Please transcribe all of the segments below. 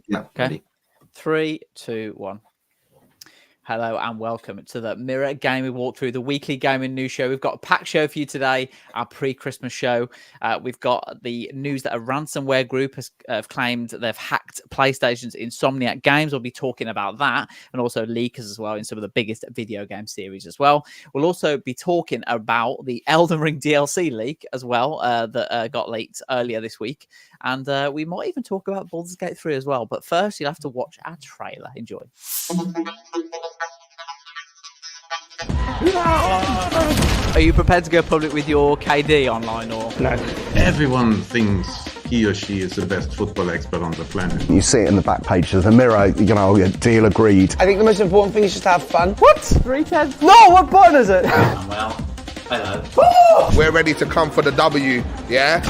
Yeah. Okay. Ready. 3, 2, 1. Hello and welcome to the Mirror Gaming Walkthrough, the weekly gaming news show. We've got a packed show for you today, our pre-Christmas show. We've got the news that a ransomware group has claimed they've hacked PlayStation's Insomniac Games. We'll be talking about that, and also leakers as well in some of the biggest video game series as well. We'll also be talking about the Elden Ring DLC leak as well that got leaked earlier this week. And we might even talk about Baldur's Gate 3 as well. But first, you'll have to watch our trailer. Enjoy. Are you prepared to go public with your KD online or no? Everyone thinks he or she is the best football expert on the planet. You see it in the back page of the Mirror, you know, deal agreed. I think the most important thing is just to have fun. What? 310? No, what button is it? well, hello. We're ready to come for the W, yeah?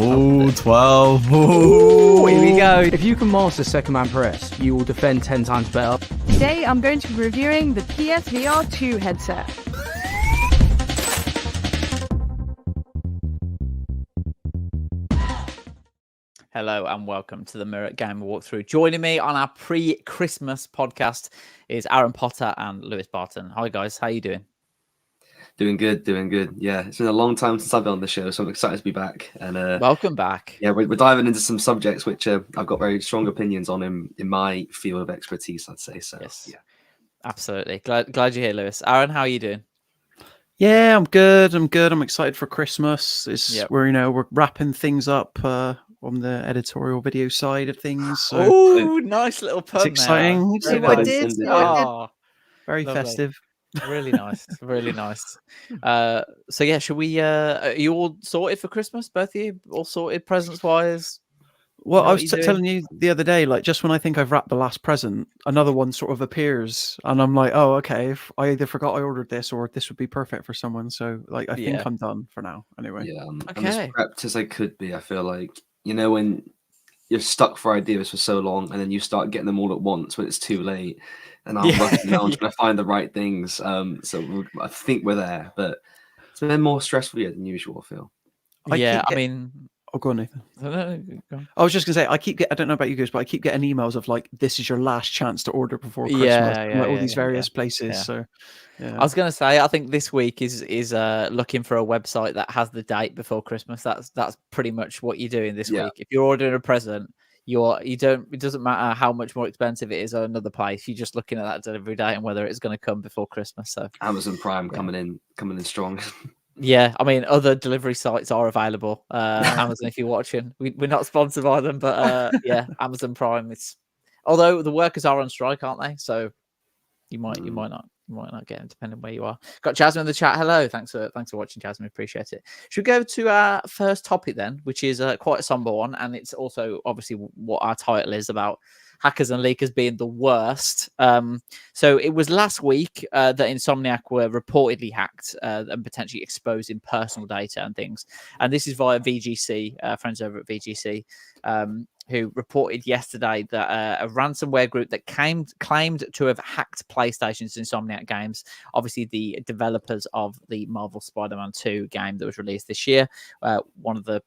Ooh, 12. Ooh, here we go. If you can master Second Man Press, you will defend 10 times better. Today, I'm going to be reviewing the PSVR 2 headset. Hello and welcome to the Mirror Game Walkthrough. Joining me on our pre-Christmas podcast is Aaron Potter and Lewis Barton. Hi guys, how you doing? Doing good. Yeah, it's been a long time since I've been on the show, so I'm excited to be back. And welcome back. Yeah, we're diving into some subjects which I've got very strong opinions on in my field of expertise, I'd say. So yes, yeah, absolutely. Glad you're here, Lewis. Aaron, how are you doing? Yeah, I'm good. I'm excited for Christmas. We're wrapping things up on the editorial video side of things. So oh, nice little pun. It's exciting. There. I did. Very lovely. Festive. Really nice. Really nice. So yeah, should we are you all sorted for Christmas? Both of you all sorted presents wise? Well, I was telling you the other day, like just when I think I've wrapped the last present, another one sort of appears, and I'm like, oh, okay. If I either forgot I ordered this, or this would be perfect for someone. So, like, I think I'm done for now. Anyway, yeah, I'm okay. as prepped as I could be. I feel like, you know, when you're stuck for ideas for so long, and then you start getting them all at once when it's too late, and I'm rushing around trying to find the right things. So I think we're there, but it's been more stressful than usual. I feel. Oh, go on, Nathan. I was just gonna say, I don't know about you guys, but I keep getting emails of like, this is your last chance to order before Christmas. All these various places. Yeah. So, yeah. I was gonna say, I think this week is looking for a website that has the date before Christmas. That's pretty much what you're doing this week. If you're ordering a present, it doesn't matter how much more expensive it is at another place. You're just looking at that delivery date and whether it's going to come before Christmas. So Amazon Prime coming in strong. Yeah, I mean, other delivery sites are available. Amazon, if you're watching, we're not sponsored by them, but yeah, Amazon Prime. Although the workers are on strike, aren't they? So you might not get them, depending where you are. Got Jasmine in the chat. Hello, thanks for watching, Jasmine. Appreciate it. Should we go to our first topic then, which is quite a somber one, and it's also obviously what our title is about. Hackers and leakers being the worst. So it was last week that Insomniac were reportedly hacked and potentially exposing personal data and things. And this is via VGC, friends over at VGC, who reported yesterday that a ransomware group that claimed to have hacked PlayStation's Insomniac Games, obviously the developers of the Marvel Spider-Man 2 game that was released this year, one of the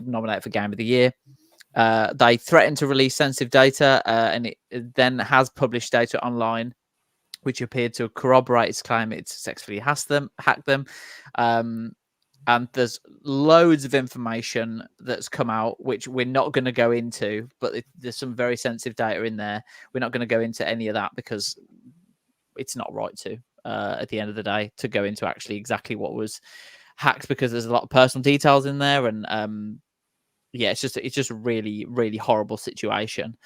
nominated for Game of the Year. They threatened to release sensitive data, and it then has published data online, which appeared to corroborate its claim it successfully hacked them. And there's loads of information that's come out, which we're not going to go into, but there's some very sensitive data in there. We're not going to go into any of that because it's not right to, at the end of the day, to go into actually exactly what was hacked, because there's a lot of personal details in there, and yeah, it's just a really, really horrible situation.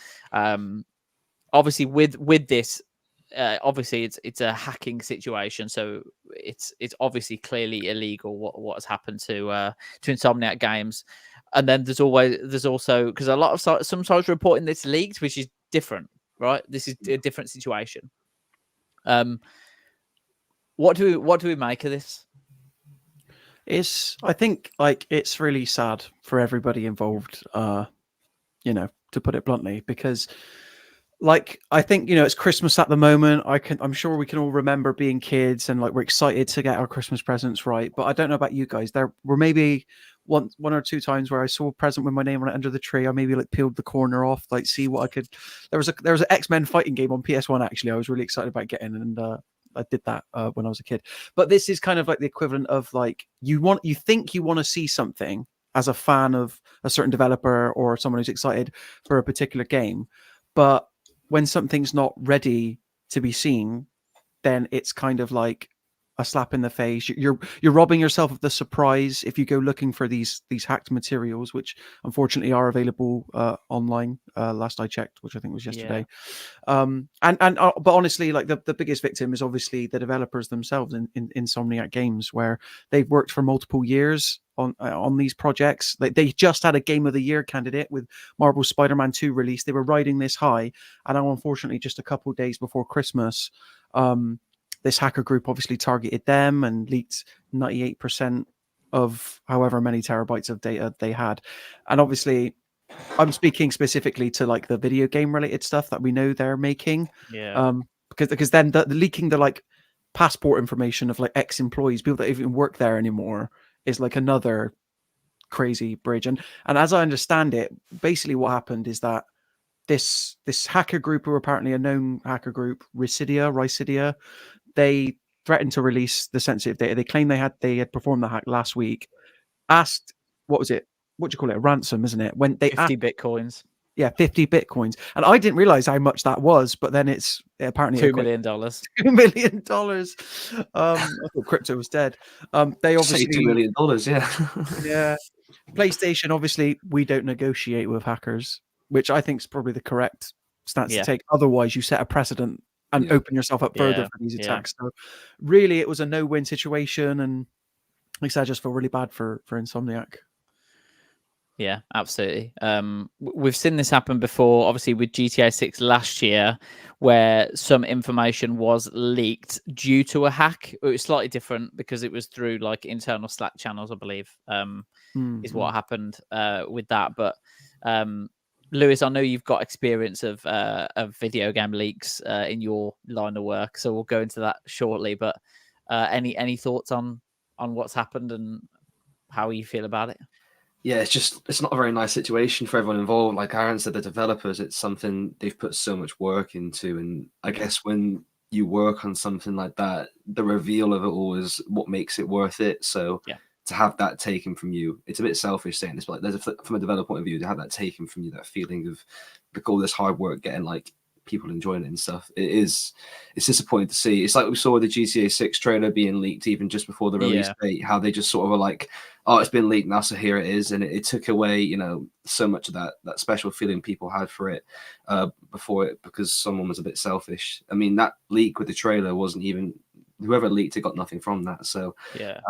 Obviously, with this, obviously it's a hacking situation, so it's obviously clearly illegal what has happened to Insomniac Games. And then there's also, because a lot of some sites reporting this leaked, which is different, right? This is a different situation. What do we make of this? I think like it's really sad for everybody involved, to put it bluntly, because like, I think, it's Christmas at the moment. I'm sure we can all remember being kids and like, we're excited to get our Christmas presents, right? But I don't know about you guys. We're maybe one or two times where I saw a present with my name on it under the tree. I maybe like peeled the corner off, like see what I could. There was an X-Men fighting game on PS1 actually. I was really excited about getting, and I did that when I was a kid. But this is kind of like the equivalent of like you think you want to see something as a fan of a certain developer or someone who's excited for a particular game, but when something's not ready to be seen, then it's kind of like a slap in the face. You're robbing yourself of the surprise if you go looking for these hacked materials, which unfortunately are available online. Last I checked, which I think was yesterday. But honestly, like the biggest victim is obviously the developers themselves in Insomniac Games, where they've worked for multiple years on these projects. Like they just had a Game of the Year candidate with Marvel Spider-Man 2 release. They were riding this high, and now unfortunately, just a couple of days before Christmas, this hacker group obviously targeted them and leaked 98% of however many terabytes of data they had. And obviously, I'm speaking specifically to like the video game related stuff that we know they're making. Yeah. Because then the leaking the like passport information of like ex-employees, people that even work there anymore, is like another crazy bridge. And as I understand it, basically what happened is that this hacker group, who are apparently a known hacker group, Rycidia, they threatened to release the sensitive data. They claim they had performed the hack last week. Asked, what was it? What do you call it? A ransom, isn't it? When they 50 bitcoins. Yeah, 50 bitcoins. And I didn't realize how much that was, but then it's apparently $2 million. $2 million. I thought crypto was dead. They obviously $2 million, yeah. Yeah. PlayStation, obviously, we don't negotiate with hackers, which I think is probably the correct stance to take. Otherwise, you set a precedent and open yourself up further for these attacks. So really, it was a no-win situation, and like I said, I just feel really bad for Insomniac. Yeah, absolutely. We've seen this happen before, obviously with GTA 6 last year, where some information was leaked due to a hack. It was slightly different because it was through like internal Slack channels, I believe, is what happened with that. But Lewis, I know you've got experience of video game leaks in your line of work, so we'll go into that shortly. But any thoughts on what's happened and how you feel about it? Yeah, it's not a very nice situation for everyone involved. Like Aaron said, the developers, it's something they've put so much work into. And I guess when you work on something like that, the reveal of it all is what makes it worth it. So to have that taken from you, it's a bit selfish saying this, but like from a developer point of view, to have that taken from you, that feeling of like all this hard work getting like people enjoying it and stuff, it's disappointing to see. It's like we saw with the GTA 6 trailer being leaked even just before the release date, how they just sort of were like, oh, it's been leaked now, so here it is. And it took away, so much of that special feeling people had for it before it, because someone was a bit selfish. I mean, that leak with the trailer wasn't even, whoever leaked it got nothing from that. So it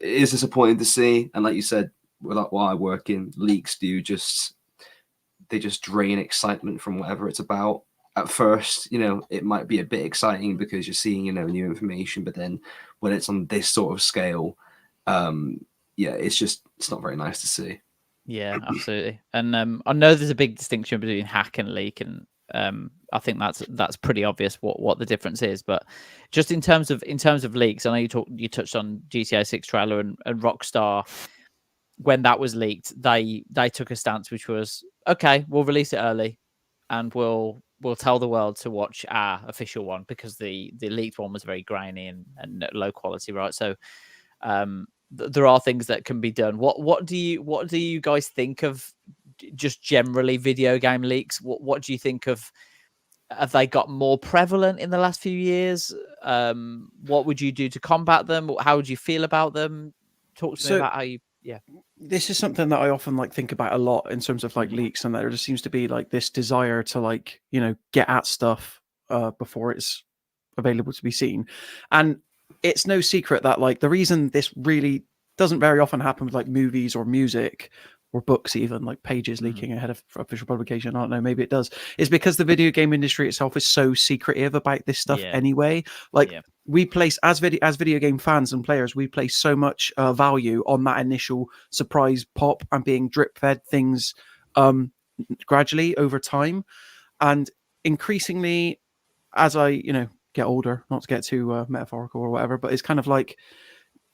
is disappointing to see. And like you said, while I work in, leaks they just drain excitement from whatever it's about. At first, it might be a bit exciting because you're seeing, new information, but then when it's on this sort of scale, it's not very nice to see. Yeah, absolutely. And I know there's a big distinction between hack and leak, and I think that's pretty obvious what the difference is. But just in terms of leaks, I know you touched on GTA 6 trailer and Rockstar. When that was leaked, they took a stance which was, okay, we'll release it early, and we'll tell the world to watch our official one, because the leaked one was very grainy and low quality, right? So there are things that can be done. What do you guys think of just generally video game leaks? What do you think of? Have they got more prevalent in the last few years? What would you do to combat them? How would you feel about them? Talk to me about how you. Yeah, this is something that I often think about a lot in terms of like leaks, and that there just seems to be like this desire to get at stuff before it's available to be seen. And it's no secret that like the reason this really doesn't very often happen with like movies or music or books, even like pages leaking ahead of official publication, I don't know, maybe it does, is because the video game industry itself is so secretive about this stuff anyway. We place, as video game fans and players, we place so much value on that initial surprise pop and being drip fed things gradually over time. And increasingly, as I get older, not to get too metaphorical or whatever, but it's kind of like,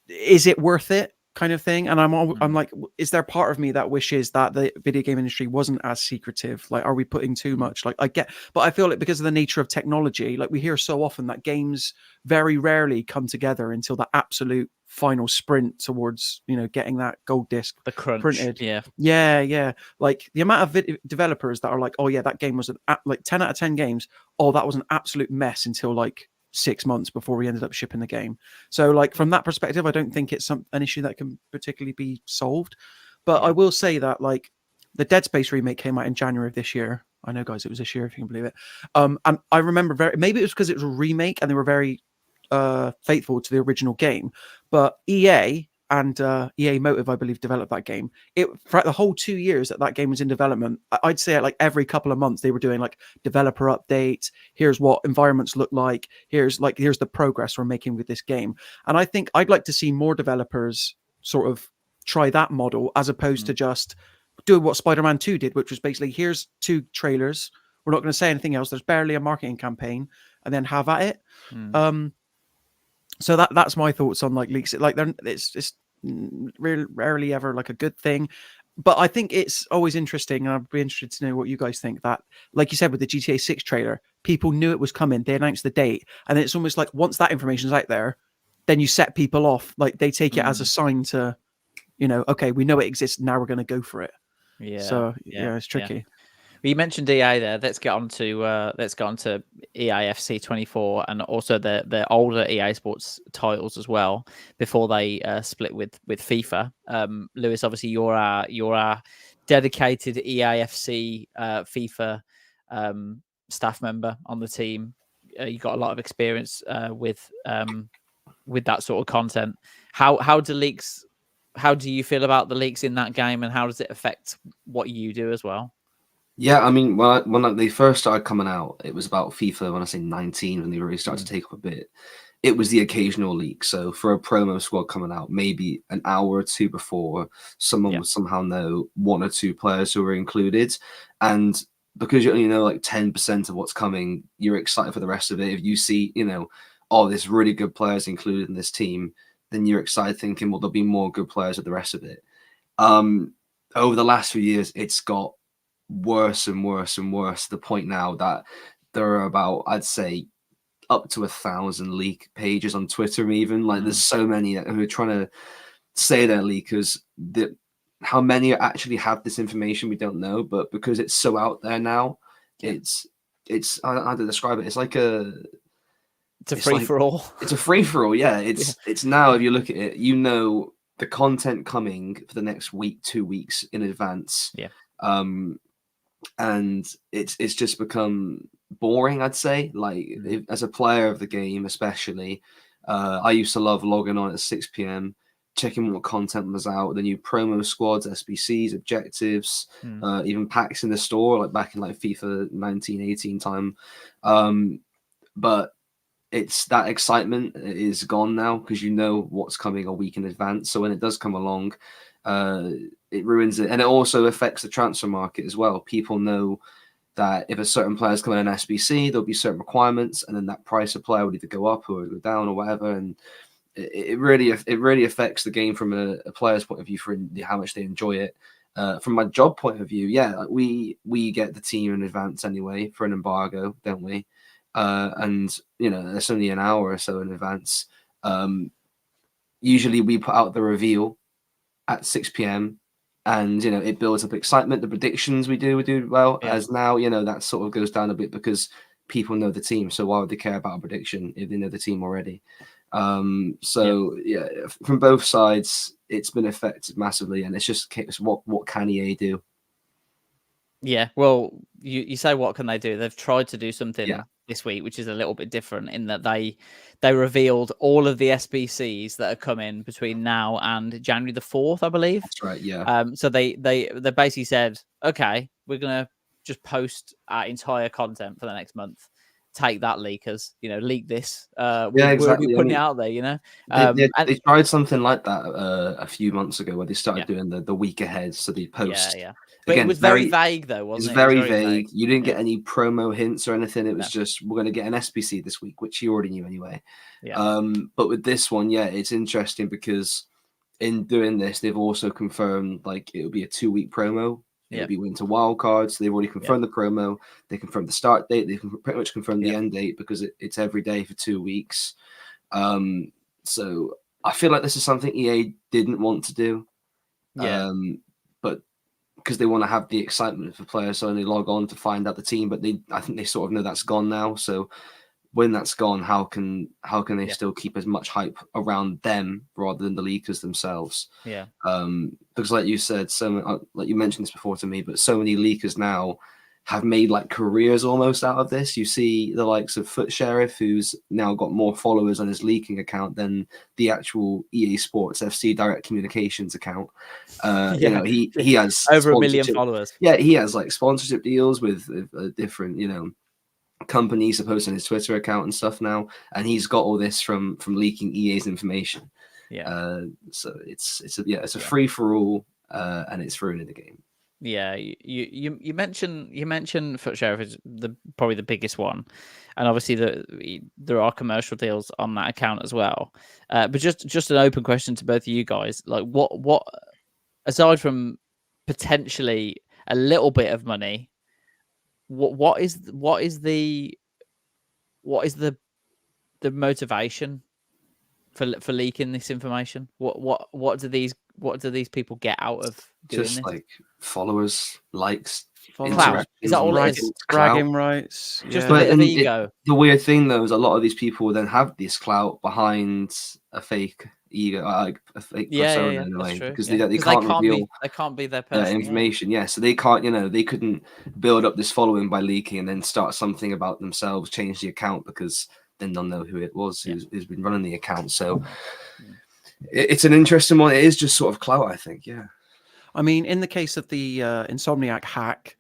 is it worth it? kind of thing. And I'm like, is there part of me that wishes that the video game industry wasn't as secretive? Like, are we putting too much? Like, I get, but I feel like because of the nature of technology, like we hear so often that games very rarely come together until the absolute final sprint towards, you know, getting that gold disc The crunch. printed. Yeah. Like the amount of developers that are like, oh yeah, that game was like 10 out of 10 games. Oh, that was an absolute mess until like 6 months before we ended up shipping the game. So like from that perspective, I don't think it's an issue that can particularly be solved. But I will say that like the Dead Space remake came out in January of this year. I know, guys, it was this year, if you can believe it. And I remember maybe it was because it was a remake and they were very faithful to the original game. But EA and EA Motive, I believe, developed that game. For the whole 2 years that game was in development, I'd say like every couple of months they were doing like developer updates. Here's what environments look like. Here's the progress we're making with this game. And I think I'd like to see more developers sort of try that model as opposed to just do what Spider-Man 2 did, which was basically here's 2 trailers. We're not going to say anything else. There's barely a marketing campaign, and then have at it. So that's my thoughts on like leaks. Like it's rarely ever like a good thing, but I think it's always interesting, and I'd be interested to know what you guys think. That, like you said, with the GTA 6 trailer, people knew it was coming. They announced the date, and then it's almost like once that information is out there, then you set people off. Like they take it as a sign to, you know, okay, we know it exists. Now we're going to go for it. Yeah. So yeah, it's tricky. Yeah. Well, you mentioned EA there. Let's get on to EAFC 24 and also the older EA Sports titles as well before they split with FIFA. Lewis, obviously you're our dedicated EAFC FIFA staff member on the team. You got a lot of experience with that sort of content. How do you feel about the leaks in that game, and how does it affect what you do as well? Yeah, I mean, when they first started coming out, it was about FIFA, when I say 19, when they really started to take up a bit. It was the occasional leak. So for a promo squad coming out, maybe an hour or two before, someone would somehow know 1 or 2 players who were included. And because you only know like 10% of what's coming, you're excited for the rest of it. If you see, you know, oh, there's really good players included in this team, then you're excited thinking, well, there'll be more good players with the rest of it. Over the last few years, it's got worse and worse and worse, to the point now that there are about, I'd say, up to 1,000 leak pages on Twitter. Even like there's so many who are trying to say they're leakers. How many actually have this information, we don't know, but because it's so out there now, it's I don't know how to describe it. It's like it's a free-for-all. It's a free-for-all, yeah. It's now, if you look at it, you know the content coming for the next week, 2 weeks in advance. Yeah. And it's just become boring, I'd say. Like as a player of the game, especially, I used to love logging on at 6 p.m, checking what content was out, the new promo squads, SBCs, objectives, even packs in the store, like back in like FIFA 19, 18 time. But it's that excitement is gone now, because you know what's coming a week in advance. So when it does come along, it ruins it. And it also affects the transfer market as well. People know that if a certain player is coming in SBC, there'll be certain requirements, and then that price of player would either go up or go down or whatever. And it really affects the game from a player's point of view, for how much they enjoy it. From my job point of view, yeah, we get the team in advance anyway for an embargo, don't we? And you know, it's only an hour or so in advance. Usually we put out the reveal at 6 p.m, and you know, it builds up excitement. The predictions we do well. As now, you know, that sort of goes down a bit because people know the team, so why would they care about a prediction if they know the team already? So yeah, from both sides it's been affected massively, and it's just what can EA do? Yeah, well, you say what can they do? They've tried to do something this week, which is a little bit different in that they revealed all of the SBCs that are coming between now and January the 4th, I believe. That's right, yeah. So they basically said, okay, we're gonna just post our entire content for the next month. Take that, leakers. You know, leak this. Exactly. We're putting it out there. You know, they tried something like that a few months ago, where they started doing the week ahead, so they post. But again, it was very vague, though, wasn't it? It was very vague. You didn't get any promo hints or anything. It was just, we're going to get an SBC this week, which you already knew anyway. But with this one, it's interesting because in doing this, they've also confirmed like it'll be a 2-week promo. It'll be winter wildcards. So they've already confirmed the promo. They confirmed the start date. They can pretty much confirm the end date because it's every day for 2 weeks. So I feel like this is something EA didn't want to do. But because they want to have the excitement for players, so they log on to find out the team. But I think they sort of know that's gone now. So when that's gone, how can they still keep as much hype around them rather than the leakers themselves? Because like you said, like you mentioned this before to me, but so many leakers now have made like careers almost out of this. You see the likes of Foot Sheriff, who's now got more followers on his leaking account than the actual EA Sports FC Direct Communications account. You know, he has over 1 million followers. Yeah, he has like sponsorship deals with different, you know, companies to post on his Twitter account and stuff now, and he's got all this from leaking EA's information. So it's a free for all, and it's ruining the game. You mentioned Foot Sheriff is probably the biggest one, and obviously there are commercial deals on that account as well. But just an open question to both of you guys, like what aside from potentially a little bit of money, what is the motivation for leaking this information? What do these people get out of doing just this? Like followers, likes, clout. Is that all it is? Bragging rights. Just a bit of ego. The weird thing though is a lot of these people then have this clout behind a fake ego, like a fake persona in a way, because they can't reveal. They can't be their person, information. So they can't. You know, they couldn't build up this following by leaking and then start something about themselves, change the account, because then they'll know who it was who's been running the account. So it's an interesting one. It is just sort of clout, I think. Yeah. I mean, in the case of the Insomniac hack,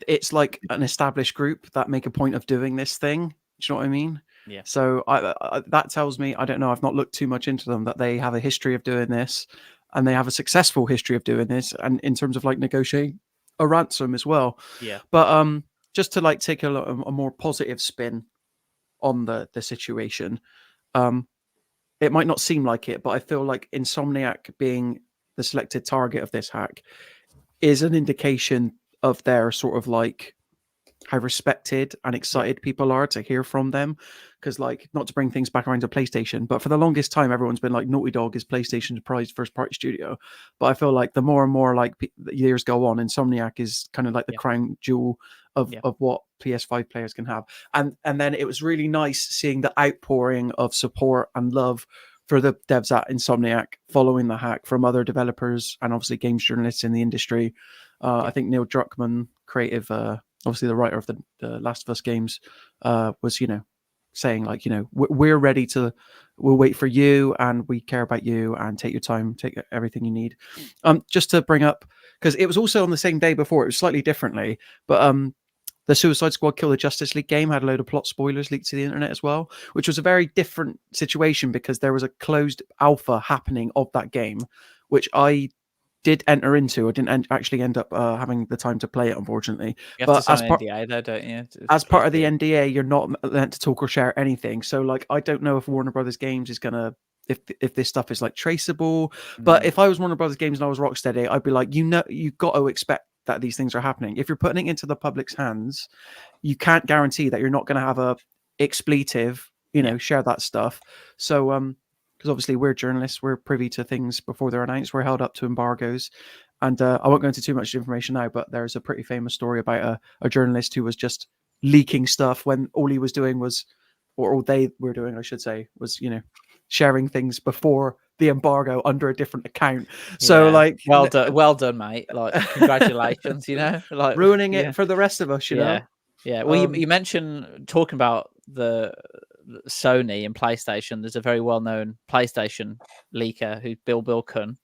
it's like an established group that make a point of doing this thing. Do you know what I mean? Yeah. So that tells me, I don't know, I've not looked too much into them, that they have a history of doing this, and they have a successful history of doing this, and in terms of like negotiating a ransom as well. Yeah. But just to like take a more positive spin on the situation, it might not seem like it, but I feel like Insomniac being the selected target of this hack is an indication of their sort of like how respected and excited people are to hear from them. Because like, not to bring things back around to PlayStation, but for the longest time everyone's been like, Naughty Dog is PlayStation's prized first party studio, but I feel like the more and more like the years go on, Insomniac is kind of like the crown jewel of what PS5 players can have. And then it was really nice seeing the outpouring of support and love for the devs at Insomniac following the hack from other developers and obviously games journalists in the industry. I think Neil Druckmann, creative, obviously the writer of the Last of Us games, was, you know, saying like, you know, we'll wait for you and we care about you, and take your time, take everything you need. Just to bring up, because it was also on the same day before, it was slightly differently, but the Suicide Squad Kill the Justice League game had a load of plot spoilers leaked to the internet as well, which was a very different situation because there was a closed alpha happening of that game, which I did enter into. I didn't actually end up having the time to play it, unfortunately. You have to sign an NDA though, don't you? As part of the NDA, you're not meant to talk or share anything. So like, I don't know if Warner Brothers Games is gonna, if this stuff is like traceable. But if I was Warner Brothers Games and I was Rocksteady, I'd be like, you know, you've got to expect that these things are happening. If you're putting it into the public's hands, you can't guarantee that you're not going to have a expletive, you know, share that stuff. So because obviously we're journalists, we're privy to things before they're announced, we're held up to embargoes, and I won't go into too much information now, but there's a pretty famous story about a journalist who was just leaking stuff when all he was doing was, or all they were doing, I should say, was, you know, sharing things before the embargo under a different account. So like, well done, mate. Like, congratulations, you know, like ruining it for the rest of us, you know. Yeah. Well, you mentioned talking about the Sony and PlayStation. There's a very well-known PlayStation leaker who's Bill Kun,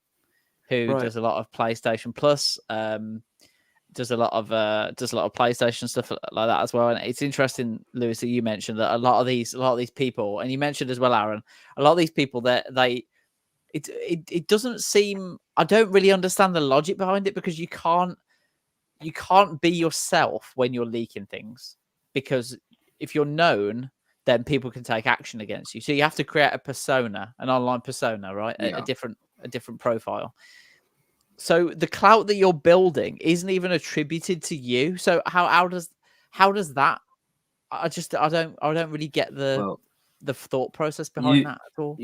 who does a lot of PlayStation Plus, does a lot of PlayStation stuff like that as well. And it's interesting, Lewis, that you mentioned that a lot of these people, and you mentioned as well, Aaron, a lot of these people that it doesn't seem, I don't really understand the logic behind it, because you can't be yourself when you're leaking things, because if you're known, then people can take action against you. So you have to create a persona, an online persona, right? A a different profile. So the clout that you're building isn't even attributed to you. So how does that? I don't really get the thought process behind that at all.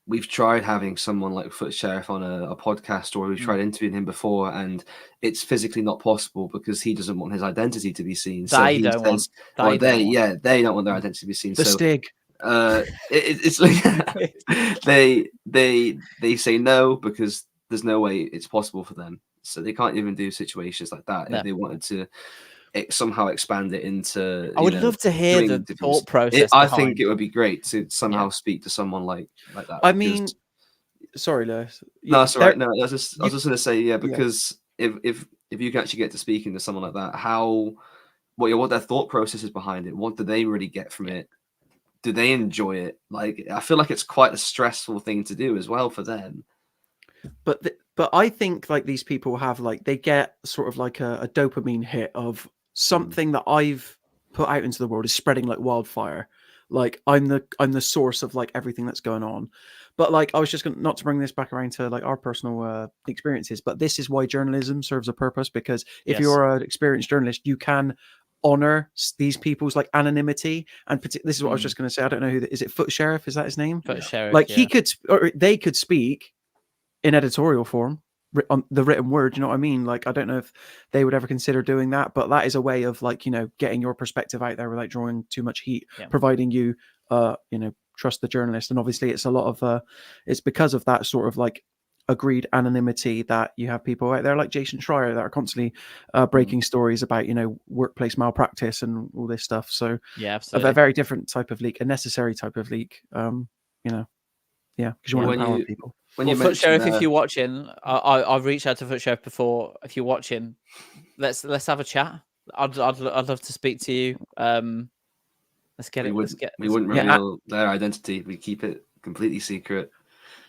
We've tried having someone like Foot Sheriff on a podcast, or we've tried interviewing him before, and it's physically not possible because he doesn't want his identity to be seen. They don't want their identity to be seen. The Stig. It's like they say no because there's no way it's possible for them. So they can't even do situations like that if they wanted to somehow expand it into. I would love to hear the thought process. I think it would be great to somehow speak to someone like that. I mean, sorry, Lewis. No, that's all right. No, I was just going to say, because if you can actually get to speaking to someone like that, what their thought process is behind it, what do they really get from it? Do they enjoy it? Like, I feel like it's quite a stressful thing to do as well for them. But I think like these people have like they get sort of like a dopamine hit of something that I've put out into the world is spreading like wildfire. Like I'm the source of like everything that's going on. But like I was just not to bring this back around to like our personal experiences, but this is why journalism serves a purpose, because if you're an experienced journalist, you can honor these people's like anonymity. And this is what I was just going to say. I don't know who is it. Foot Sheriff, is that his name? Foot Sheriff. Like he could, or they could speak in editorial form on the written word. You know what I mean? Like I don't know if they would ever consider doing that, but that is a way of like, you know, getting your perspective out there without drawing too much heat, providing you you know, trust the journalist. And obviously it's a lot of it's because of that sort of like agreed anonymity that you have people out there like Jason Schreier that are constantly breaking stories about, you know, workplace malpractice and all this stuff. So absolutely. A very different type of leak, a necessary type of leak. You know, because you want to empower people. Foot Sheriff, if you're watching, I've reached out to Foot Sheriff before. If you're watching, let's have a chat. I'd love to speak to you. Let's get it. We wouldn't reveal their identity. We keep it completely secret.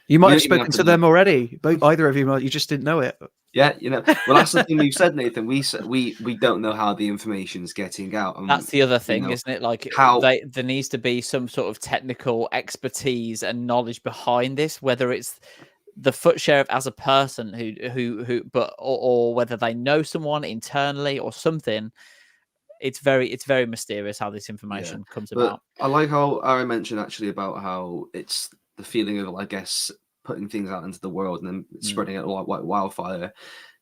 You might have spoken to them already. Either of you, you just didn't know it. Yeah, you know. Well, that's the thing we've said, Nathan. We don't know how the information's getting out. And, that's the other thing, isn't it? Like there needs to be some sort of technical expertise and knowledge behind this, whether it's the Foot Sheriff as a person or whether they know someone internally or something. It's very mysterious how this information comes about. I like how Aaron mentioned actually about how it's the feeling of, I guess, putting things out into the world and then spreading it like wildfire.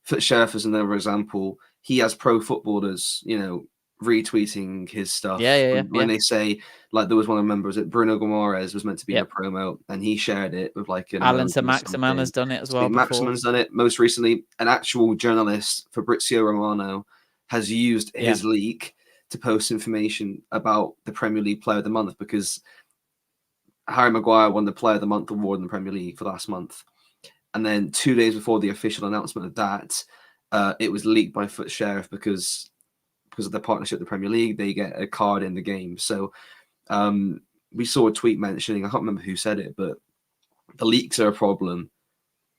Foot Sheriff is another example. He has pro footballers, you know, retweeting his stuff. When they say, like, there was one of the members that Bruno Guimaraes was meant to be in a promo, and he shared it with like an Alan Maximan has done it as well. Maximan's done it. Most recently, an actual journalist, Fabrizio Romano, has used his leak to post information about the Premier League Player of the Month, because Harry Maguire won the Player of the Month award in the Premier League for last month. And then 2 days before the official announcement of that, it was leaked by Foot Sheriff because of their partnership with the Premier League. They get a card in the game. So we saw a tweet mentioning, I can't remember who said it, but the leaks are a problem.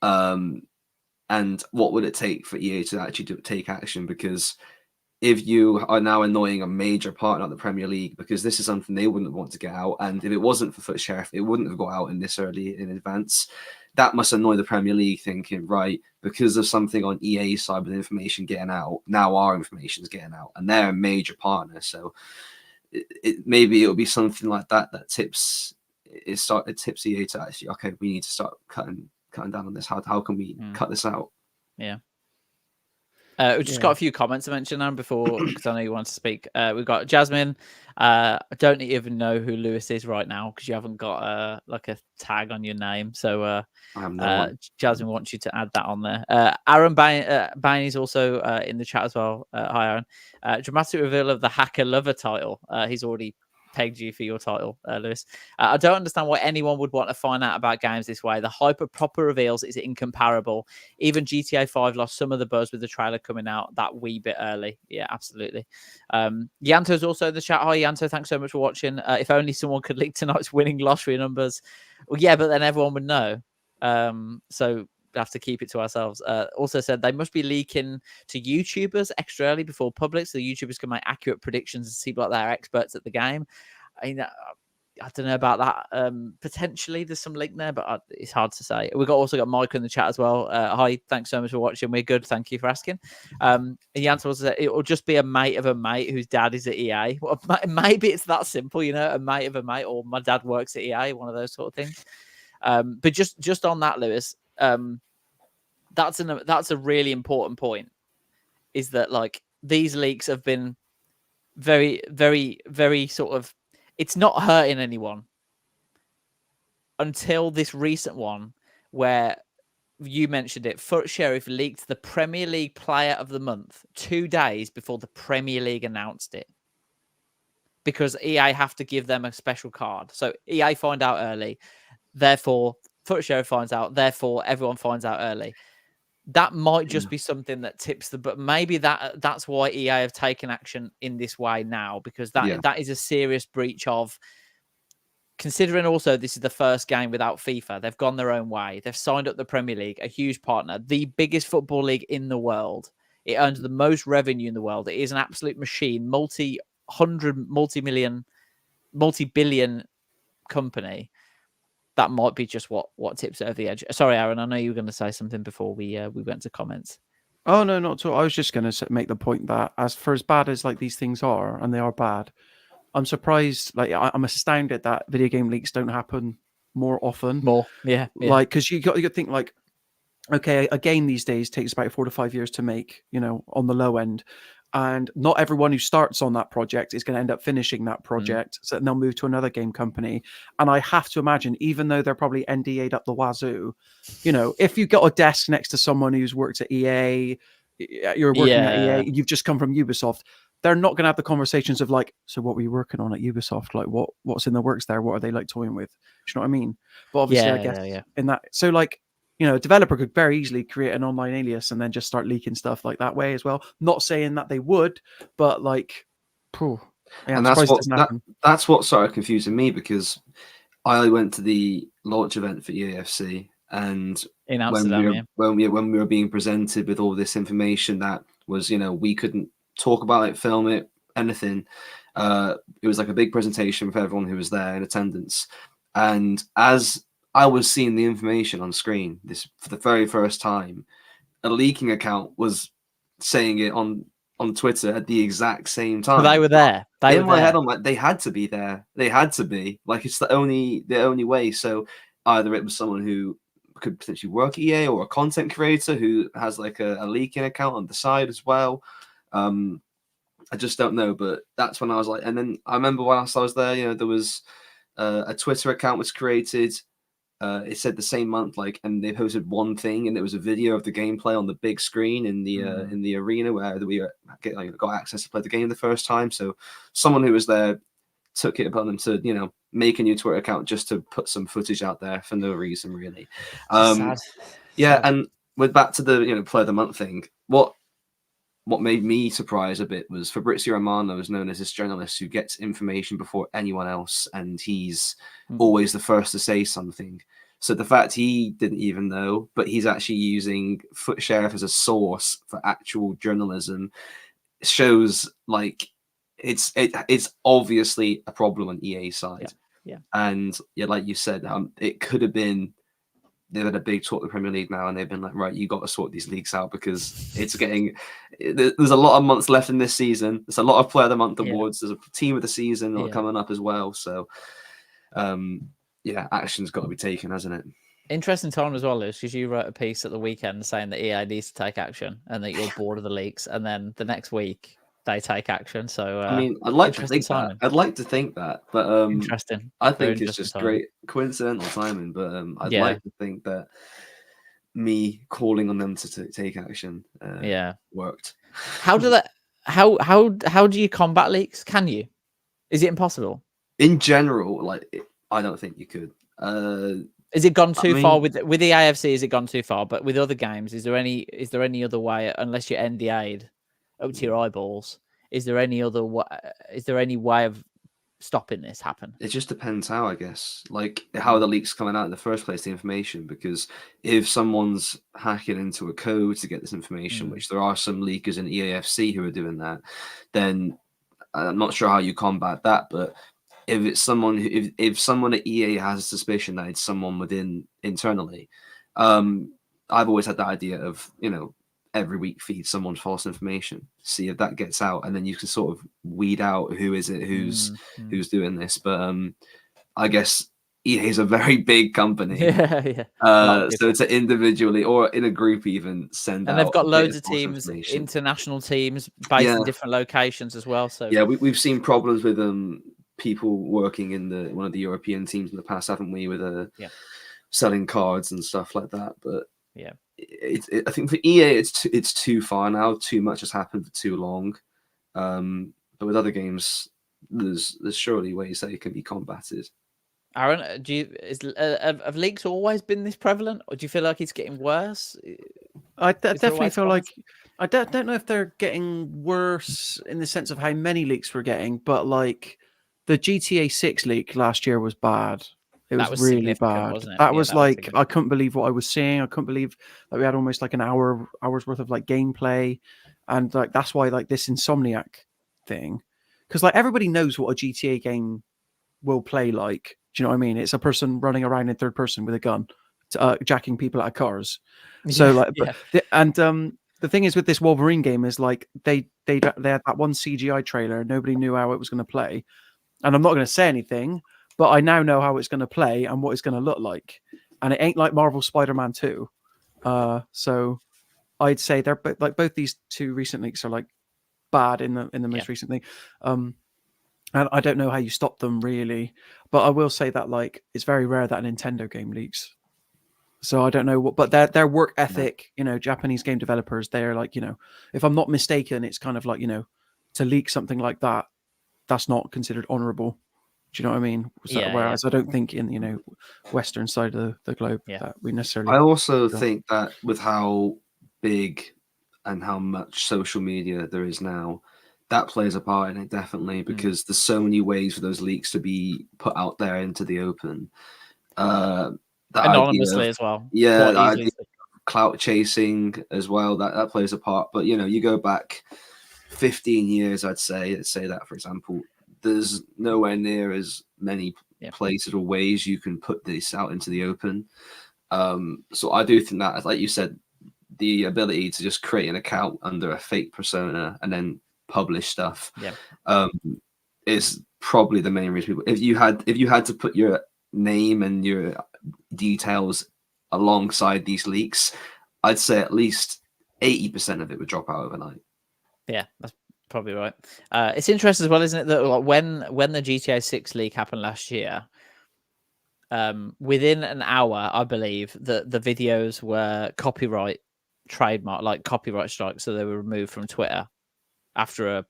And what would it take for EA to actually take action? Because if you are now annoying a major partner of the Premier League, because this is something they wouldn't want to get out, and if it wasn't for Foot Sheriff, it wouldn't have got out in this early in advance. That must annoy the Premier League, thinking, right, because of something on EA's side with information getting out, now our information is getting out, and they're a major partner. So maybe it'll be something like that tips EA to actually, okay, we need to start cutting down on this. How can we cut this out? Yeah. We just got a few comments to mention now before, because I know you want to speak. We've got Jasmine. I don't even know who Lewis is right now because you haven't got like a tag on your name. So Jasmine wants you to add that on there. Aaron Bain is also in the chat as well. Hi, Aaron. Dramatic reveal of the Hacker Lover title. He's already pegged you for your title, Lewis. I don't understand why anyone would want to find out about games this way. The hype of proper reveals is incomparable. Even GTA 5 lost some of the buzz with the trailer coming out that wee bit early. Yeah, absolutely. Yanto's also in the chat. Hi, Yanto. Thanks so much for watching. If only someone could leak tonight's winning lottery numbers. Well, yeah, but then everyone would know. So we have to keep it to ourselves. Also said they must be leaking to YouTubers extra early before public, so the YouTubers can make accurate predictions and seem like they're experts at the game. I mean, I don't know about that. Potentially, there's some link there, but it's hard to say. We've also got Mike in the chat as well. Hi, thanks so much for watching. We're good. Thank you for asking. And the answer was that it will just be a mate of a mate whose dad is at EA. Well, maybe it's that simple, a mate of a mate, or my dad works at EA, one of those sort of things. But just on that, Lewis, that's a really important point. Is that like these leaks have been very, very, very sort of. It's not hurting anyone until this recent one where you mentioned it. Foot Sheriff leaked the Premier League Player of the Month 2 days before the Premier League announced it, because EA have to give them a special card. So EA find out early, therefore Foot Sheriff finds out, therefore everyone finds out early. That might just be something that tips but maybe that's why EA have taken action in this way now, because that is a serious breach of, considering also this is the first game without FIFA. They've gone their own way. They've signed up the Premier League, a huge partner, the biggest football league in the world. It earns the most revenue in the world. It is an absolute machine, multi-billion company. That might be just what tips it over the edge. Sorry, Aaron, I know you were going to say something before we went to comments. Oh, no, not at all. I was just going to make the point that as bad as like these things are, and they are bad, I'm surprised. Like, I'm astounded that video game leaks don't happen more often. Yeah. Like, because you got to think like, okay, a game these days takes about 4 to 5 years to make, on the low end. And not everyone who starts on that project is going to end up finishing that project. So they'll move to another game company. And I have to imagine, even though they're probably NDA'd up the wazoo, if you got a desk next to someone who's worked at EA, you're working at EA, you've just come from Ubisoft, they're not going to have the conversations of like, so what were you working on at Ubisoft? Like, what's in the works there? What are they like toying with? Do you know what I mean? But obviously, I guess in that, so like, a developer could very easily create an online alias and then just start leaking stuff like that way as well. Not saying that they would, but like, and that's what started confusing me, because I went to the launch event for EAFC, and in Amsterdam, when we were being presented with all this information that was, we couldn't talk about it, film it, anything. It was like a big presentation for everyone who was there in attendance, and as I was seeing the information on screen this for the very first time, a leaking account was saying it on Twitter at the exact same time. So they were there. In my head, I'm like, they had to be there. They had to be. Like, it's the only way. So either it was someone who could potentially work at EA, or a content creator who has like a leaking account on the side as well. I just don't know. But that's when I was like, and then I remember whilst I was there, there was a Twitter account was created. It said the same month, and they posted one thing, and it was a video of the gameplay on the big screen in the arena where we got access to play the game the first time. So someone who was there took it upon them to make a new Twitter account just to put some footage out there for no reason, really. Sad. And with back to the Player of the Month thing, what made me surprised a bit was Fabrizio Romano is known as this journalist who gets information before anyone else, and he's always the first to say something. So the fact he didn't even know, but he's actually using Foot Sheriff as a source for actual journalism, shows like it's obviously a problem on EA's side. Yeah. And like you said, it could have been. They've had a big talk with the Premier League now, and they've been like, right, you got to sort these leaks out, because it's getting. There's a lot of months left in this season. There's a lot of Player of the Month awards. There's a Team of the Season coming up as well. So, action's got to be taken, hasn't it? Interesting time as well, Lewis, because you wrote a piece at the weekend saying that EA needs to take action and that you're bored of the leaks, and then the next week they take action. So I mean, I'd like to think that. I'd like to think that, but interesting. I think it's just great coincidental timing. But I'd like to think that me calling on them to take action, worked. How do that? How do you combat leaks? Can you? Is it impossible? In general, I don't think you could. Is it gone too far with the AFC? Is it gone too far? But with other games, is there any other way, unless you're NDA'd up to your eyeballs? Is there any other way? Is there any way of stopping this happen? It just depends how, I guess, how the leaks coming out in the first place, the information. Because if someone's hacking into a code to get this information, which there are some leakers in EAFC who are doing that, then I'm not sure how you combat that. But if it's someone if someone at EA has a suspicion that it's someone within internally, I've always had that idea of, every week feed someone false information, see if that gets out, and then you can sort of weed out who is it who's doing this. But I guess EA is a very big company. Yeah. So to individually or in a group even send out. And they've got a bit loads of false teams, information. international teams based in different locations as well. So yeah, we've seen problems with people working in one of the European teams in the past, haven't we? With selling cards and stuff like that. But yeah, I think for EA it's too far now. Too much has happened for too long. But with other games, there's surely ways that it can be combated. Aaron, have leaks always been this prevalent, or do you feel like it's getting worse? I definitely feel like I don't know if they're getting worse in the sense of how many leaks we're getting, but like the GTA 6 leak last year was bad. It was really bad. Wasn't it? That was like I couldn't believe what I was seeing. I couldn't believe that we had almost like an hour's worth of like gameplay, and like that's why like this Insomniac thing, because like everybody knows what a GTA game will play like. Do you know what I mean? It's a person running around in third person with a gun, jacking people out of cars. So the thing is with this Wolverine game is like they had that one CGI trailer. Nobody knew how it was going to play, and I'm not going to say anything, but I now know how it's going to play and what it's going to look like, and it ain't like Marvel Spider-Man 2. So I'd say they're like both these two recent leaks are like bad in the most recent thing. And I don't know how you stop them really, but I will say that like it's very rare that a Nintendo game leaks. So I don't know what, but their work ethic, Japanese game developers, they're like, if I'm not mistaken, it's kind of like, to leak something like that, that's not considered honorable. Do you know what I mean? Whereas I don't think in, Western side of the globe that we necessarily. I also think that with how big and how much social media there is now, that plays a part in it definitely, because there's so many ways for those leaks to be put out there into the open. Anonymously as well. Yeah, clout chasing as well, that plays a part. But you go back 15 years, let's say that, for example, there's nowhere near as many places or ways you can put this out into the open. So I do think that, like you said, the ability to just create an account under a fake persona and then publish stuff is probably the main reason people, if you had to put your name and your details alongside these leaks, I'd say at least 80% of it would drop out overnight. Yeah, that's probably right. It's interesting as well, isn't it, that like when the GTA 6 leak happened last year, within an hour, I believe that the videos were copyright strikes, so they were removed from Twitter after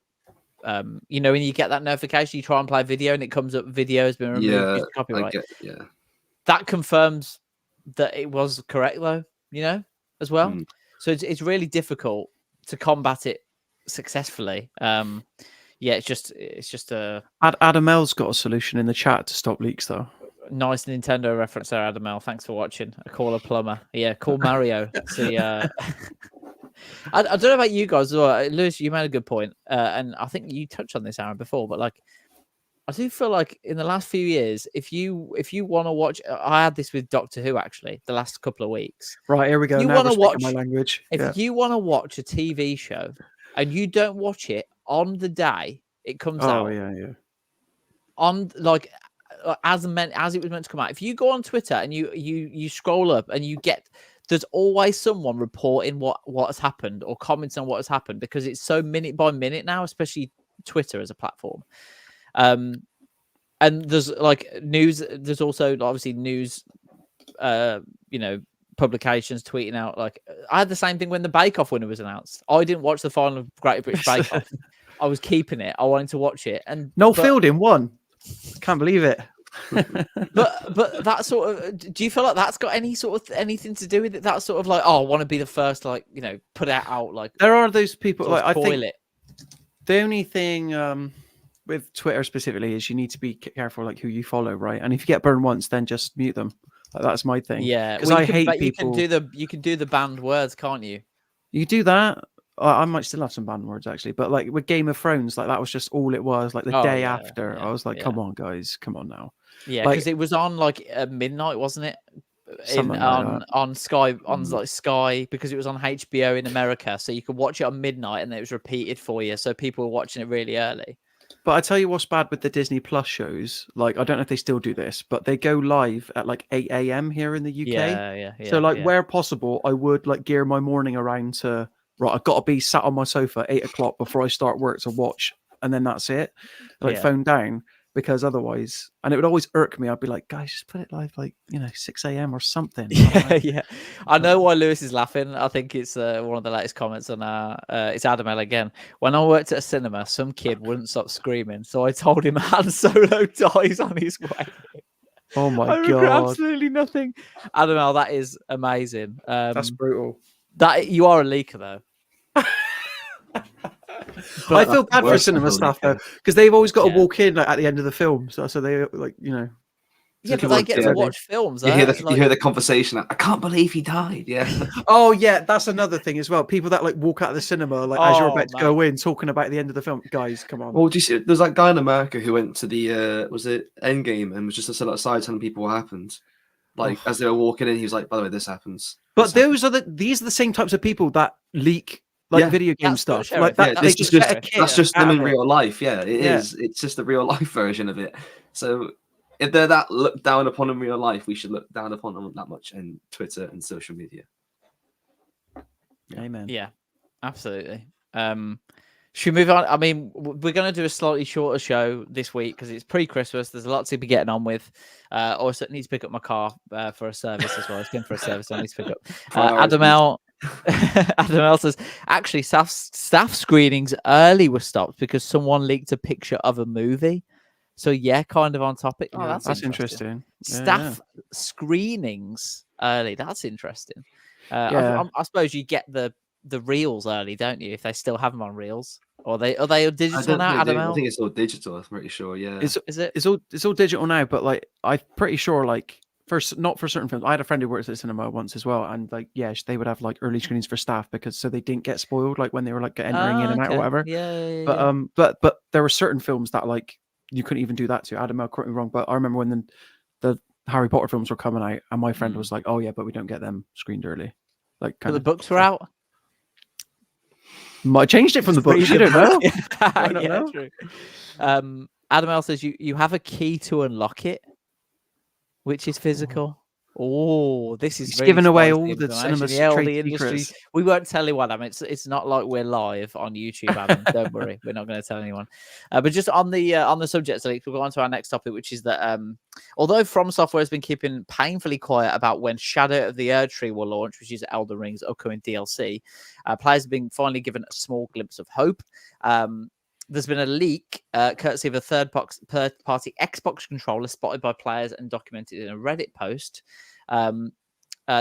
when you get that notification, you try and play a video and it comes up video has been removed due to copyright. That confirms that it was correct though, as well. So it's really difficult to combat it successfully. It's just a Adam L's got a solution in the chat to stop leaks though. Nice Nintendo reference there, Adam L. Thanks for watching. I call a plumber. Yeah, call Mario. See, I don't know about you guys as well. Lewis, you made a good point. And I think you touched on this, Aaron, before, but like I do feel like in the last few years, if you want to watch, I had this with Doctor Who actually the last couple of weeks. Right, here we go. You want to watch my language. If you want to watch a TV show and you don't watch it on the day it comes out. Oh yeah. On like as it was meant to come out. If you go on Twitter and you scroll up and you get, there's always someone reporting what has happened or commenting on what has happened, because it's so minute by minute now, especially Twitter as a platform. And there's like news. There's also obviously news, publications tweeting out. Like I had the same thing when the Bake Off winner was announced. I didn't watch the final of Great British Bake Off. I was keeping it. I wanted to watch it. And Noel Fielding won. Can't believe it. but that sort of, do you feel like that's got anything to do with it? That sort of like, I want to be the first, like, put it out. Like there are those people. Like I think it. The only thing with Twitter specifically is you need to be careful, like who you follow, right? And if you get burned once, then just mute them. Like, that's my thing. Yeah, because I hate people. You can do the banned words, can't you? You do that, I might still have some banned words actually, but like with Game of Thrones, like that was just all it was. Like the day after, I was like, come on, guys, come on now. Yeah, like, because it was on like at midnight, wasn't it? On Sky, like Sky, because it was on HBO in America, so you could watch it on midnight, and it was repeated for you, so people were watching it really early. But I tell you what's bad with the Disney Plus shows. Like, I don't know if they still do this, but they go live at like 8 a.m. here in the UK. Yeah. So, like, where possible, I would like gear my morning around to I've got to be sat on my sofa at 8 o'clock before I start work to watch, and then that's it. Like, phone down, because otherwise, and it would always irk me. I'd be like, guys, just put it live, like 6 a.m. or something. Yeah. I know why Lewis is laughing. I think it's one of the latest comments on it's Adam L again. When I worked at a cinema, some kid wouldn't stop screaming, so I told him Han Solo dies on his way. Oh my I remember god! absolutely nothing. Adam L, that is amazing. That's brutal. That you are a leaker though. I feel bad for cinema staff though, because they've always got to walk in like, at the end of the film, so they like Yeah, but they get to watch films. You hear the conversation. I can't believe he died. Yeah. Oh yeah, that's another thing as well. People that like walk out of the cinema like as you're about to go in, talking about the end of the film. Guys, come on. Well, do you see? There's that guy in America who went to the was it Endgame and was just stood outside telling people what happened. Like as they were walking in, he was like, "By the way, this happens." But these are the same types of people that leak like video game stuff. Like that, that's just them in real life. Yeah, it is. It's just a real life version of it. So if they're that looked down upon in real life, we should look down upon them that much in Twitter and social media. Amen. Yeah, absolutely. Should we move on? I mean, we're going to do a slightly shorter show this week because it's pre-Christmas. There's a lot to be getting on with. Also, need to pick up my car for a service as well. It's going for a service. I need to pick up. Adam L. Adam L says, actually, staff screenings early were stopped because someone leaked a picture of a movie. So yeah, kind of on topic. Oh, that's interesting. Staff screenings early. That's interesting. I suppose you get the reels early, don't you? If they still have them on reels, or are they digital now? I think it's all digital. I'm pretty sure. Yeah, it's all digital now. But like, I'm pretty sure like not for certain films. I had a friend who worked at cinema once as well, and like they would have like early screenings for staff so they didn't get spoiled like when they were like entering in and out or whatever. Yeah. But there were certain films that like you couldn't even do that to. Adam, I'll correct me wrong, but I remember when the Harry Potter films were coming out, and my friend was like, "Oh yeah, but we don't get them screened early." Like, the books were out. Might have changed it from the books. You don't know. I don't know. True. Adam L says you have a key to unlock it, which is physical. Oh, this is really giving away all the cinema the industry. We won't tell anyone. I mean, it's not like we're live on YouTube, Adam. Don't worry, we're not going to tell anyone. But just on the subject, so we'll go on to our next topic, which is that although From Software has been keeping painfully quiet about when Shadow of the Erdtree will launch, which is Elden Ring's upcoming DLC, players have been finally given a small glimpse of hope. There's been a leak, courtesy of a third-party Xbox controller spotted by players and documented in a Reddit post.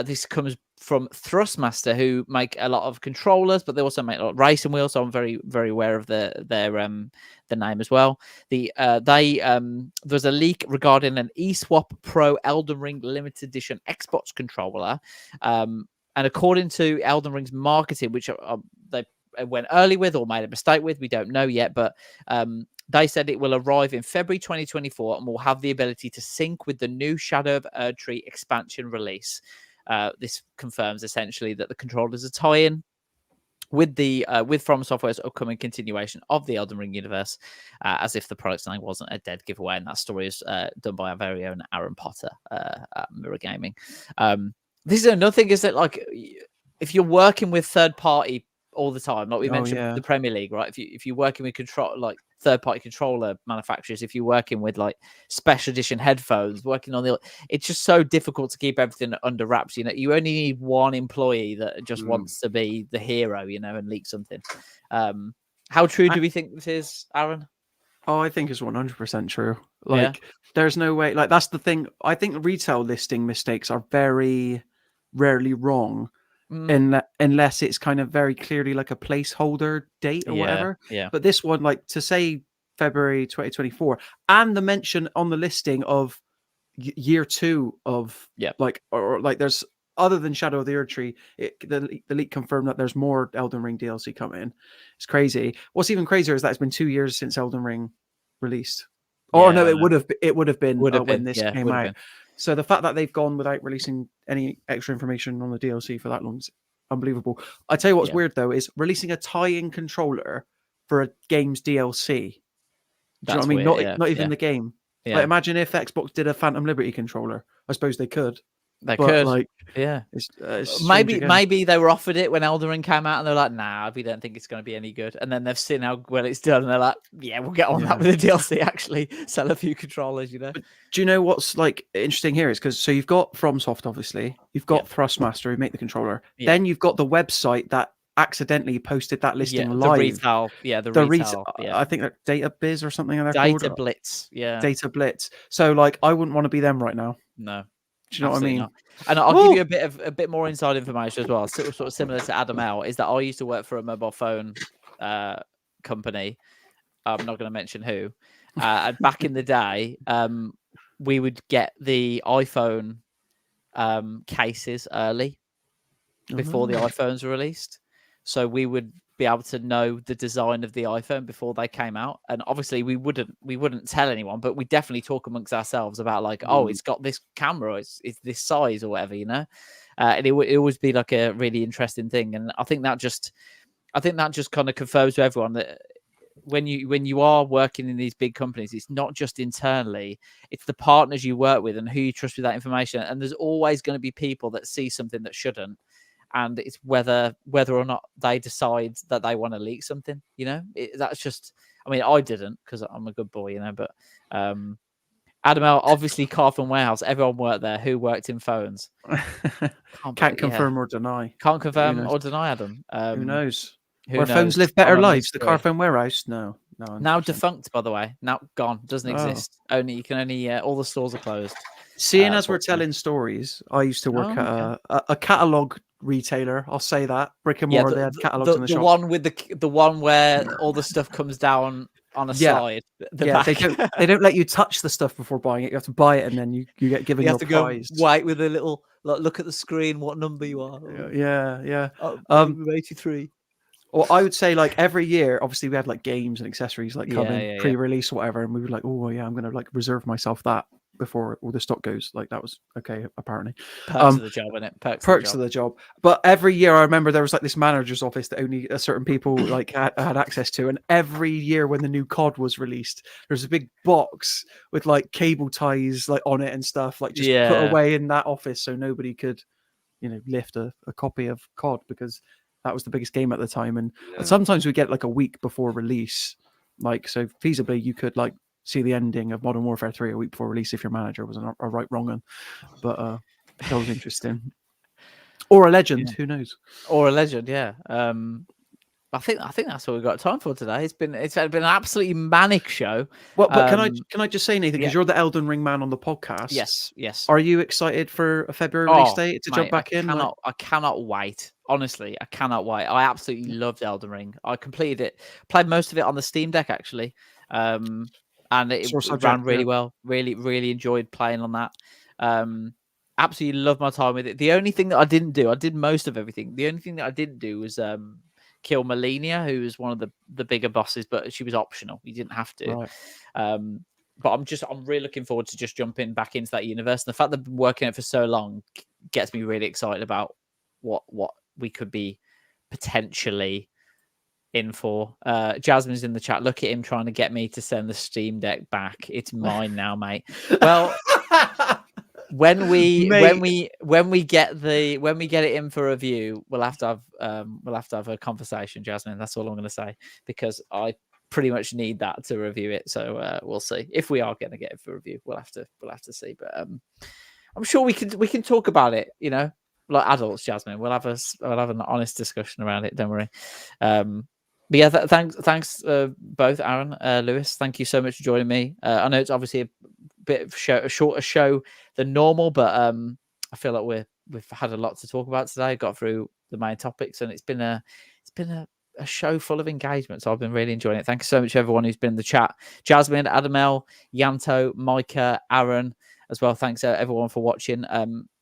This comes from Thrustmaster, who make a lot of controllers, but they also make a lot of racing wheels. So I'm very, very aware of their name as well. There's a leak regarding an eSwap Pro Elden Ring limited edition Xbox controller, and according to Elden Ring's marketing, which they went early with or made a mistake with, we don't know yet, but they said it will arrive in February 2024 and will have the ability to sync with the new Shadow of Erdtree expansion release. This confirms essentially that the controllers are tie-in with From Software's upcoming continuation of the Elden Ring universe, as if the product's name wasn't a dead giveaway. And that story is done by our very own Aaron Potter at Mirror Gaming. This is another thing, is that like if you're working with third party all the time, like we mentioned the Premier League, right? If you're working with third-party controller manufacturers, if you're working with like special edition headphones, working on it's just so difficult to keep everything under wraps. You know, you only need one employee that just wants to be the hero, and leak something. How true do we think this is, Aaron? Oh, I think it's 100% true. Like, there's no way. Like, that's the thing. I think retail listing mistakes are very rarely wrong. Unless it's kind of very clearly like a placeholder date or whatever. Yeah. But this one, like to say February 2024, and the mention on the listing of year 2 of like, or like there's other than Shadow of the Erd Tree, the leak confirmed that there's more Elden Ring DLC coming. It's crazy. What's even crazier is that it's been 2 years since Elden Ring released. Oh no, it would have been when this came out. So the fact that they've gone without releasing any extra information on the DLC for that long is unbelievable. I tell you what's weird though is releasing a tie-in controller for a game's DLC. Do you know what I mean? Weird, not even the game. Yeah. Like, imagine if Xbox did a Phantom Liberty controller. I suppose they could. They could. Like, yeah. It's maybe they were offered it when Elden Ring came out, and they're like, "Nah, we don't think it's going to be any good." And then they've seen how well it's done, and they're like, "Yeah, we'll get on that with the DLC. Actually, sell a few controllers, you know." But do you know what's like interesting here is because you've got FromSoft, obviously, you've got Thrustmaster who make the controller, then you've got the website that accidentally posted that listing live. The retail. I think that Data Biz or something like that. Data Blitz, Data Blitz. So like, I wouldn't want to be them right now. No. Do you know what I mean? Not. And I'll give you a bit more inside information as well. Sort of similar to Adam L. Is that I used to work for a mobile phone company. I'm not going to mention who. And back in the day, we would get the iPhone cases early before the iPhones were released. So we would be able to know the design of the iPhone before they came out, and obviously we wouldn't tell anyone, but we definitely talk amongst ourselves about like, oh, it's got this camera, it's this size or whatever, you know. And it would always be like a really interesting thing, and I think that just kind of confirms to everyone that when you are working in these big companies, it's not just internally, it's the partners you work with and who you trust with that information, and there's always going to be people that see something that shouldn't. And it's whether or not they decide that they want to leak something, you know. That's just, I mean, I didn't because I'm a good boy, you know. But Adam L, obviously, Carphone Warehouse, everyone worked there who worked in phones. Can't confirm or deny. Can't confirm or deny, Adam. Who knows? Where phones live better lives. The Carphone Warehouse, no. Now defunct, by the way. Now gone. Doesn't exist. You can only all the stores are closed. Seeing as we're telling stories, I used to work at a catalog retailer. I'll say that brick and mortar. They had catalogs in the shop. The one where all the stuff comes down on a slide. They don't let you touch the stuff before buying it. You have to buy it and then you get given your prize. Go wait with a little look at the screen, what number you are. Yeah. 83. Or I would say like every year, obviously we had like games and accessories like coming pre-release or whatever, and we were like, oh yeah, I'm gonna like reserve myself that before all the stock goes. Like that was okay, apparently. Perks of the job, innit? Perks of the job. But every year I remember there was like this manager's office that only certain people like had access to, and every year when the new COD was released, there's a big box with like cable ties like on it and stuff, like just put away in that office so nobody could, you know, lift a copy of COD because that was the biggest game at the time. And sometimes we get like a week before release, like so feasibly you could like see the ending of Modern Warfare 3 a week before release if your manager was a right wrong one. But that was interesting. Or a legend, who knows? Or a legend, yeah. I think that's what we've got time for today. It's been an absolutely manic show. Well, but can I just say, Nathan, because you're the Elden Ring man on the podcast. Yes. Are you excited for a February release date to jump back in? I cannot wait. Honestly, I cannot wait. I absolutely loved Elden Ring. I completed it, played most of it on the Steam Deck actually. And it ran really well. Really enjoyed playing on that. Absolutely loved my time with it. The only thing that I didn't do, I did most of everything. The only thing that I didn't do was kill Melina, who was one of the bigger bosses, but she was optional. You didn't have to. Right. But I'm really looking forward to just jumping back into that universe. And the fact that I've been working it for so long gets me really excited about what we could be potentially in for. Jasmine's in the chat. Look at him trying to get me to send the Steam Deck back. It's mine now, mate. Well, when we get it in for review, we'll have to have a conversation, Jasmine. That's all I'm going to say, because I pretty much need that to review it. So we'll see if we are going to get it for review. We'll have to see, but I'm sure we can talk about it. You know, like adults, Jasmine. We'll have an honest discussion around it. Don't worry. But yeah, thanks both, Aaron, Lewis. Thank you so much for joining me. I know it's obviously a bit of a shorter show than normal, but I feel like we've had a lot to talk about today. Got through the main topics, and it's been a show full of engagement. So I've been really enjoying it. Thank you so much, everyone who's been in the chat. Jasmine, Adamel, Yanto, Micah, Aaron, as well. Thanks everyone for watching.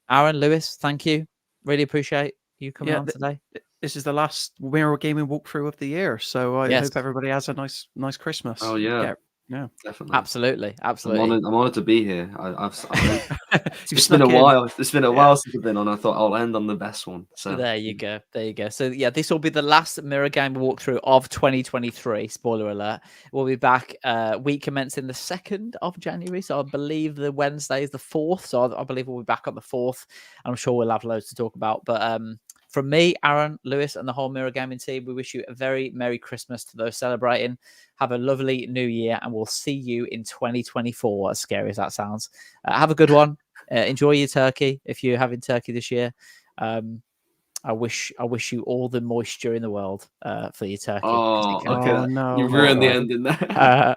Aaron, Lewis, thank you. really appreciate you coming on today. This is the last Mirror Gaming walkthrough of the year, so I hope everybody has a nice Christmas. Oh yeah. Yeah, definitely. Absolutely. I'm honored to be here. It's been a while. It's been a while since I've been on. I thought I'll end on the best one. So there you go. So yeah, this will be the last Mirror Game walkthrough of 2023. Spoiler alert. We'll be back week commencing the 2nd of January. So I believe the Wednesday is the 4th. So I believe we'll be back on the 4th. I'm sure we'll have loads to talk about. But from me, Aaron, Lewis, and the whole Mirror Gaming team, we wish you a very Merry Christmas to those celebrating. Have a lovely New Year, and we'll see you in 2024, as scary as that sounds. Have a good one. Enjoy your turkey if you're having turkey this year. I wish you all the moisture in the world for your turkey. Oh, okay. Oh, no. You ruined the ending there.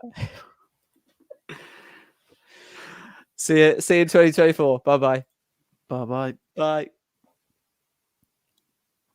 See you in 2024. Bye-bye. Bye-bye. Bye.